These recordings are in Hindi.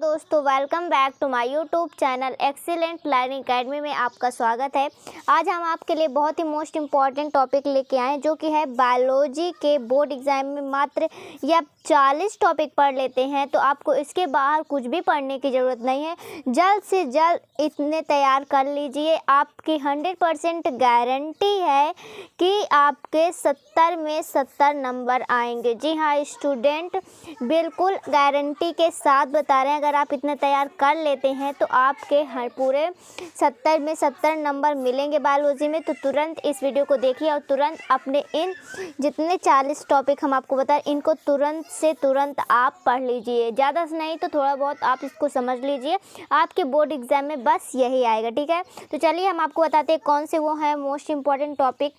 दोस्तों, welcome back to my YouTube channel excellent learning academy में आपका स्वागत है। आज हम आपके लिए बहुत ही मोस्ट इम्पॉर्टेंट टॉपिक लेके आए हैं, जो कि है बायोलॉजी के बोर्ड एग्जाम में मात्र या 40 टॉपिक पढ़ लेते हैं तो आपको इसके बाहर कुछ भी पढ़ने की ज़रूरत नहीं है। जल्द से जल्द इतने तैयार कर लीजिए। आपकी 100% गारंटी है कि आपके 70 में 70 नंबर आएंगे। जी हाँ स्टूडेंट, बिल्कुल गारंटी के साथ बता रहे हैं। अगर आप इतना तैयार कर लेते हैं तो आपके हर पूरे 70 में 70 नंबर मिलेंगे बायोलॉजी में। तो तुरंत इस वीडियो को देखिए और तुरंत अपने इन जितने 40 टॉपिक हम आपको बताएं इनको तुरंत से तुरंत आप पढ़ लीजिए। ज़्यादा से नहीं तो थोड़ा बहुत आप इसको समझ लीजिए। आपके बोर्ड एग्जाम में बस यही आएगा, ठीक है। तो चलिए हम आपको बताते हैं कौन से वो हैं मोस्ट इम्पॉर्टेंट टॉपिक।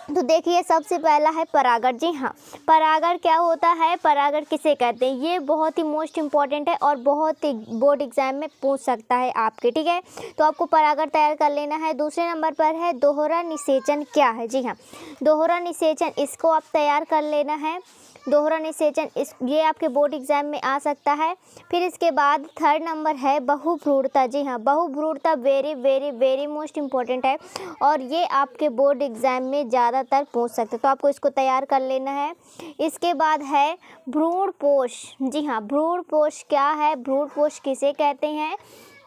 तो देखिए, सबसे पहला है परागण। जी हाँ, परागण क्या होता है, परागण किसे कहते हैं, ये बहुत ही मोस्ट इम्पॉर्टेंट है और बहुत ही बोर्ड एग्जाम में पूछ सकता है आपके, ठीक है। तो आपको परागण तैयार कर लेना है। दूसरे नंबर पर है दोहरा निषेचन क्या है। जी हाँ, दोहरा निषेचन, इसको आप तैयार कर लेना है। दोहरा निषेचन ये आपके बोर्ड एग्जाम में आ सकता है। फिर इसके बाद थर्ड नंबर है बहुभ्रूणता। जी हाँ, बहुभ्रूणता very very very most important है और ये आपके बोर्ड एग्जाम में ज़्यादातर पूछ सकते हैं, तो आपको इसको तैयार कर लेना है। इसके बाद है भ्रूणपोष। जी हाँ, भ्रूणपोष क्या है, भ्रूणपोष किसे कहते हैं,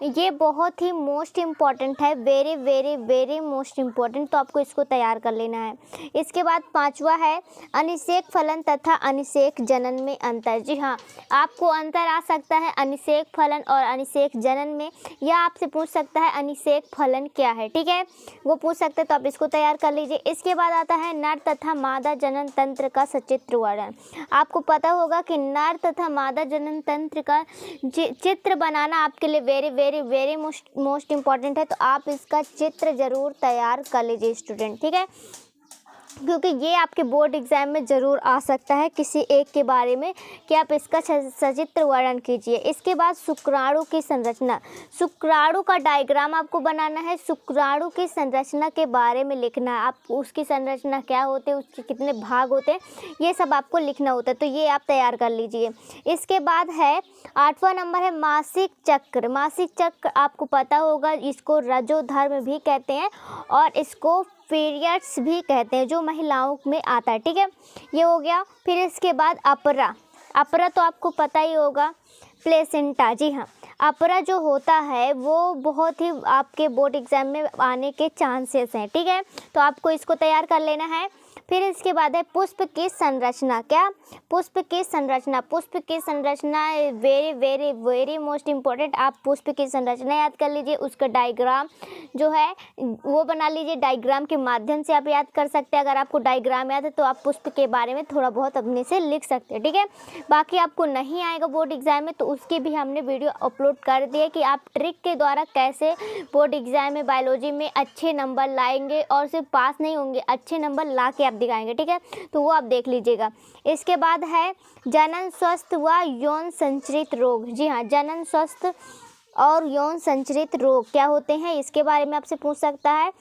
ये बहुत ही मोस्ट इम्पॉर्टेंट है, very very very most important. तो आपको इसको तैयार कर लेना है। इसके बाद पांचवा है अनिषेक फलन तथा अनिषेक जनन में अंतर। जी हाँ, आपको अंतर आ सकता है अनिषेक फलन और अनिषेक जनन में, या आपसे पूछ सकता है अनिषेक फलन क्या है, ठीक है, वो पूछ सकते हैं। तो आप इसको तैयार कर लीजिए। इसके बाद आता है नर तथा मादा जनन तंत्र का सचित्र वर्णन। आपको पता होगा कि नर तथा मादा जनन तंत्र का चित्र बनाना आपके लिए very very very most important है। तो आप इसका चित्र ज़रूर तैयार कर लीजिए स्टूडेंट, ठीक है, क्योंकि ये आपके बोर्ड एग्जाम में ज़रूर आ सकता है किसी एक के बारे में कि आप इसका सचित्र वर्णन कीजिए। इसके बाद शुक्राणु की संरचना, शुक्राणु का डायग्राम आपको बनाना है। शुक्राणु की संरचना के बारे में लिखना है, आप उसकी संरचना क्या होते हैं, उसके कितने भाग होते हैं, ये सब आपको लिखना होता है। तो ये आप तैयार कर लीजिए। इसके बाद है 8वां नंबर है मासिक चक्र। मासिक चक्र आपको पता होगा, इसको रजोधर्म भी कहते हैं और इसको पीरियड्स भी कहते हैं, जो महिलाओं में आता है, ठीक है, ये हो गया। फिर इसके बाद अपरा, अपरा तो आपको पता ही होगा, प्लेसेंटा। जी हाँ, अपरा जो होता है वो बहुत ही आपके बोर्ड एग्जाम में आने के चांसेस हैं, ठीक है। तो आपको इसको तैयार कर लेना है। फिर इसके बाद है पुष्प की संरचना। क्या, पुष्प की संरचना, पुष्प की संरचना very very very most important. आप पुष्प की संरचना याद कर लीजिए, उसका डायग्राम जो है वो बना लीजिए। डायग्राम के माध्यम से आप याद कर सकते हैं। अगर आपको डायग्राम याद है तो आप पुष्प के बारे में थोड़ा बहुत अपने से लिख सकते हैं, ठीक है। बाकी आपको नहीं आएगा बोर्ड एग्जाम में तो उसकी भी हमने वीडियो अपलोड कर दी है कि आप ट्रिक के द्वारा कैसे बोर्ड एग्जाम में बायोलॉजी में अच्छे नंबर लाएंगे और सिर्फ पास नहीं होंगे, अच्छे नंबर ला के दिखाएंगे, ठीक है। तो वो आप देख लीजिएगा। इसके बाद है जनन स्वस्थ व यौन संचरित रोग। जी हाँ, जनन स्वस्थ और यौन संचरित रोग क्या होते हैं, इसके बारे में आपसे पूछ सकता है।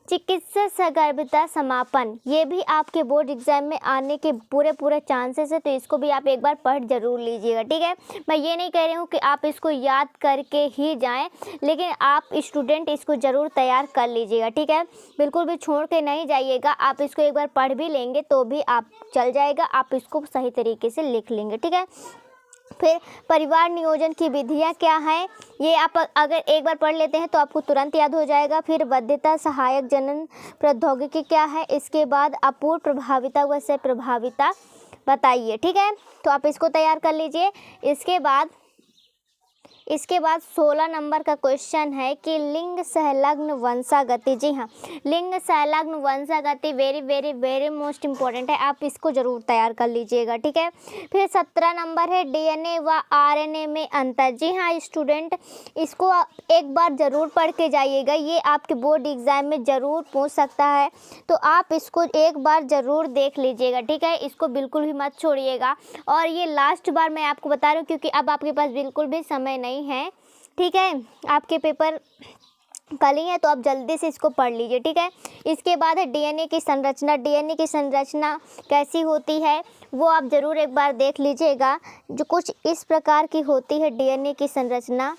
चिकित्सा सगर्भता समापन, ये भी आपके बोर्ड एग्जाम में आने के पूरे चांसेस है। तो इसको भी आप एक बार पढ़ जरूर लीजिएगा, ठीक है। मैं ये नहीं कह रही हूँ कि आप इसको याद करके ही जाएं, लेकिन आप स्टूडेंट इसको ज़रूर तैयार कर लीजिएगा, ठीक है। बिल्कुल भी छोड़ के नहीं जाइएगा। आप इसको एक बार पढ़ भी लेंगे तो भी आप चल जाएगा, आप इसको सही तरीके से लिख लेंगे, ठीक है। फिर परिवार नियोजन की विधियाँ क्या हैं, ये आप अगर एक बार पढ़ लेते हैं तो आपको तुरंत याद हो जाएगा। फिर वध्यता सहायक जनन प्रौद्योगिकी क्या है, इसके बाद अपूर्ण प्रभाविता व से प्रभाविता बताइए, ठीक है। तो आप इसको तैयार कर लीजिए। इसके बाद 16 नंबर का क्वेश्चन है कि लिंग संलग्न वंशागति। जी हाँ, लिंग संलग्न वंशागति very very very most important है, आप इसको ज़रूर तैयार कर लीजिएगा, ठीक है। फिर 17 नंबर है डीएनए व आरएनए में अंतर। जी हाँ स्टूडेंट, इसको एक बार ज़रूर पढ़ के जाइएगा, ये आपके बोर्ड एग्ज़ाम में ज़रूर पूछ सकता है। तो आप इसको एक बार ज़रूर देख लीजिएगा, ठीक है, इसको बिल्कुल भी मत छोड़िएगा। और ये लास्ट बार मैं आपको बता रही हूँ क्योंकि अब आपके पास बिल्कुल भी समय नहीं है, ठीक है। आपके पेपर कल ही है, तो आप जल्दी से इसको पढ़ लीजिए, ठीक है। इसके बाद है डीएनए की संरचना। डीएनए की संरचना कैसी होती है वो आप ज़रूर एक बार देख लीजिएगा, जो कुछ इस प्रकार की होती है डीएनए की संरचना।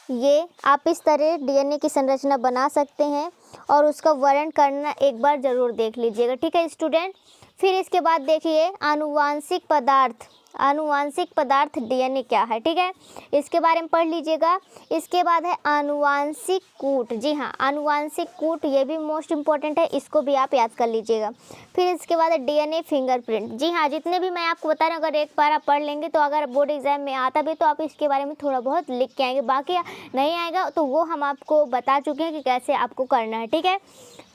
ये आप इस तरह डीएनए की संरचना बना सकते हैं और उसका वर्णन करना एक बार ज़रूर देख लीजिएगा, ठीक है स्टूडेंट। फिर इसके बाद देखिए आनुवांशिक पदार्थ। आनुवांशिक पदार्थ डीएनए क्या है, ठीक है, इसके बारे में पढ़ लीजिएगा। इसके बाद है आनुवांशिक कूट। जी हाँ, आनुवांशिक कूट ये भी मोस्ट इम्पॉर्टेंट है, इसको भी आप याद कर लीजिएगा। फिर इसके बाद है डीएनए फिंगरप्रिंट। जी हाँ, जितने भी मैं आपको बता रहा हूँ, अगर एक बार आप पढ़ लेंगे तो अगर बोर्ड एग्जाम में आता भी तो आप इसके बारे में थोड़ा बहुत लिख के आएंगे, बाकी नहीं आएगा तो वो हम आपको बता चुके हैं कि कैसे आपको करना है, ठीक है।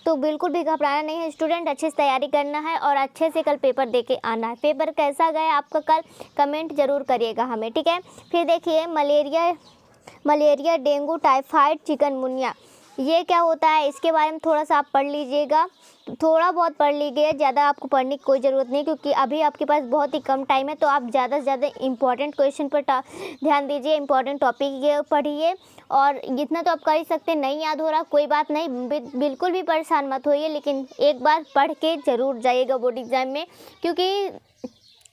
तो बिल्कुल भी घबराना नहीं है स्टूडेंट, अच्छे से तैयारी करना है और अच्छे से कल पेपर दे के आना है। पेपर कैसा गया आपका कल कमेंट ज़रूर करिएगा हमें, ठीक है। फिर देखिए मलेरिया, डेंगू, टाइफाइड, चिकनगुनिया, ये क्या होता है इसके बारे में थोड़ा सा आप पढ़ लीजिएगा। थोड़ा बहुत पढ़ लीजिए, ज़्यादा आपको पढ़ने की कोई ज़रूरत नहीं, क्योंकि अभी आपके पास बहुत ही कम टाइम है। तो आप ज़्यादा से ज़्यादा इंपॉर्टेंट क्वेश्चन पर ध्यान दीजिए, इंपॉर्टेंट टॉपिक ये पढ़िए। और इतना तो आप कर ही सकते हैं, नहीं याद हो रहा कोई बात नहीं, बिल्कुल भी परेशान मत होइए, लेकिन एक बार पढ़ के ज़रूर जाइएगा बोर्ड एग्ज़ाम में। क्योंकि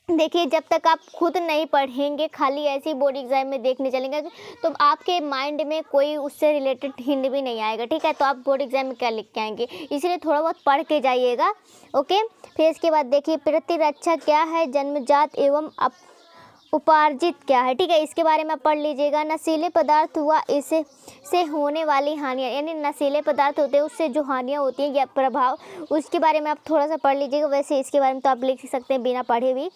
देखिए जब तक आप खुद नहीं पढ़ेंगे, खाली ऐसे ही बोर्ड एग्जाम में देखने चलेंगे, तो आपके माइंड में कोई उससे रिलेटेड हिंट भी नहीं आएगा, ठीक है। तो आप बोर्ड एग्जाम में क्या लिख के आएंगे, इसलिए थोड़ा बहुत पढ़ के जाइएगा, ओके। फिर इसके बाद देखिए प्रतिरक्षा क्या है, जन्मजात एवं उपार्जित क्या है, ठीक है, इसके बारे में आप पढ़ लीजिएगा। नशीले पदार्थ हुआ इससे से होने वाली हानियाँ, यानी नशीले पदार्थ होते हैं उससे जो हानियाँ होती हैं या प्रभाव, उसके बारे में आप थोड़ा सा पढ़ लीजिएगा। वैसे इसके बारे में तो आप लिख सकते हैं बिना पढ़े भी,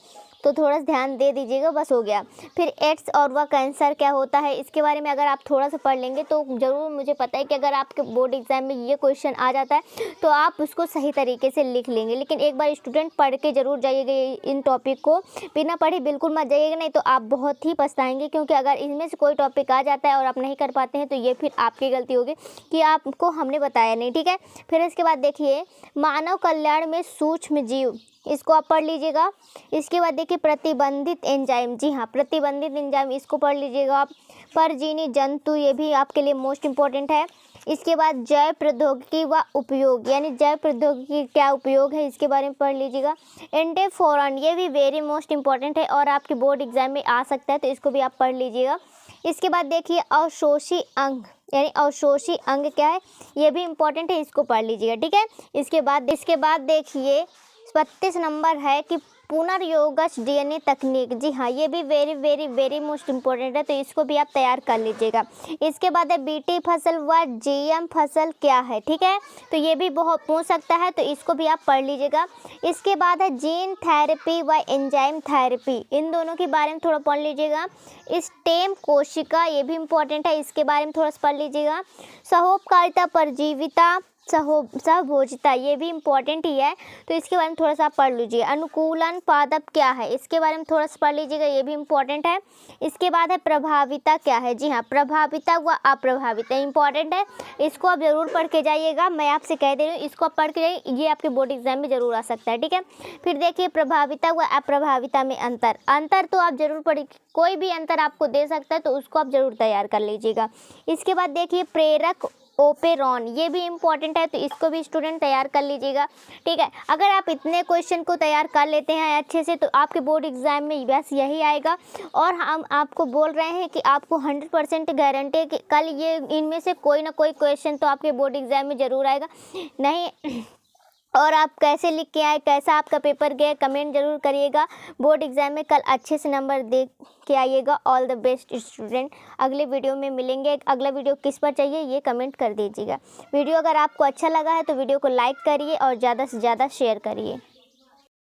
तो थोड़ा सा ध्यान दे दीजिएगा, बस हो गया। फिर एड्स और वह कैंसर क्या होता है, इसके बारे में अगर आप थोड़ा सा पढ़ लेंगे तो ज़रूर, मुझे पता है कि अगर आपके बोर्ड एग्जाम में ये क्वेश्चन आ जाता है तो आप उसको सही तरीके से लिख लेंगे। लेकिन एक बार स्टूडेंट पढ़ के ज़रूर जाइएगा इन टॉपिक को, बिना पढ़े बिल्कुल मत जाइएगा, नहीं तो आप बहुत ही पछताएंगे। क्योंकि अगर इनमें से कोई टॉपिक आ जाता है और आप नहीं कर पाते हैं तो ये फिर आपकी गलती होगी कि आपको हमने बताया नहीं, ठीक है। फिर इसके बाद देखिए मानव कल्याण में सूक्ष्म जीव, इसको आप पढ़ लीजिएगा। इसके बाद देखिए प्रतिबंधित एंजाइम, जी हाँ, प्रतिबंधित एंजाइम, इसको पढ़ लीजिएगा आप। परजीवी जंतु, ये भी आपके लिए मोस्ट इम्पॉर्टेंट है। इसके बाद जैव प्रौद्योगिकी व उपयोग, यानी जैव प्रौद्योगिकी क्या उपयोग है, इसके बारे में पढ़ लीजिएगा। एंटेफोरन, ये भी वेरी मोस्ट इम्पॉर्टेंट है और आपके बोर्ड एग्जाम में आ सकता है, तो इसको भी आप पढ़ लीजिएगा। इसके बाद देखिए अवशोषी अंग, यानी अवशोषी अंग क्या है, ये भी इम्पॉर्टेंट है, इसको पढ़ लीजिएगा, ठीक है। इसके बाद देखिए 32 नंबर है कि पुनर्योगज डीएनए तकनीक, जी हाँ, ये भी very very very most important है, तो इसको भी आप तैयार कर लीजिएगा। इसके बाद है बीटी फसल व जीएम फसल क्या है, ठीक है, तो ये भी बहुत पूछ सकता है, तो इसको भी आप पढ़ लीजिएगा। इसके बाद है जीन थेरेपी व एंजाइम थेरेपी, इन दोनों के बारे में थोड़ा पढ़ लीजिएगा। स्टेम कोशिका, ये भी इम्पोर्टेंट है, इसके बारे में थोड़ा सा पढ़ लीजिएगा। सहोपकारिता, परजीविता, सहभोजिता, ये भी इम्पॉर्टेंट ही है, तो इसके बारे में थोड़ा सा पढ़ लीजिए। अनुकूलन पादप क्या है, इसके बारे में थोड़ा सा पढ़ लीजिएगा, ये भी इम्पॉर्टेंट है। इसके बाद है प्रभाविता क्या है, जी हाँ, प्रभाविता व अप्रभाविता इम्पॉर्टेंट है, इसको आप ज़रूर पढ़ के जाइएगा, मैं आपसे कह दे रही हूँ, इसको आप पढ़ के जाइए, ये आपके बोर्ड एग्जाम में ज़रूर आ सकता है, ठीक है। फिर देखिए प्रभाविता व अप्रभाविता में अंतर तो आप ज़रूर पढ़िए, कोई भी अंतर आपको दे सकता है, तो उसको आप ज़रूर तैयार कर लीजिएगा। इसके बाद देखिए प्रेरक ओपेरॉन, ये भी इम्पॉर्टेंट है, तो इसको भी स्टूडेंट तैयार कर लीजिएगा, ठीक है। अगर आप इतने क्वेश्चन को तैयार कर लेते हैं अच्छे से, तो आपके बोर्ड एग्जाम में बस यही आएगा। और हम आपको बोल रहे हैं कि आपको 100% गारंटी है कि कल ये इनमें से कोई ना कोई क्वेश्चन तो आपके बोर्ड एग्जाम में ज़रूर आएगा, नहीं। और आप कैसे लिख के आए, कैसा आपका पेपर गया, कमेंट जरूर करिएगा। बोर्ड एग्जाम में कल अच्छे से नंबर दे के आइएगा। All the best student. अगले वीडियो में मिलेंगे। अगला वीडियो किस पर चाहिए ये कमेंट कर दीजिएगा। वीडियो अगर आपको अच्छा लगा है तो वीडियो को लाइक करिए और ज़्यादा से ज़्यादा शेयर करिए।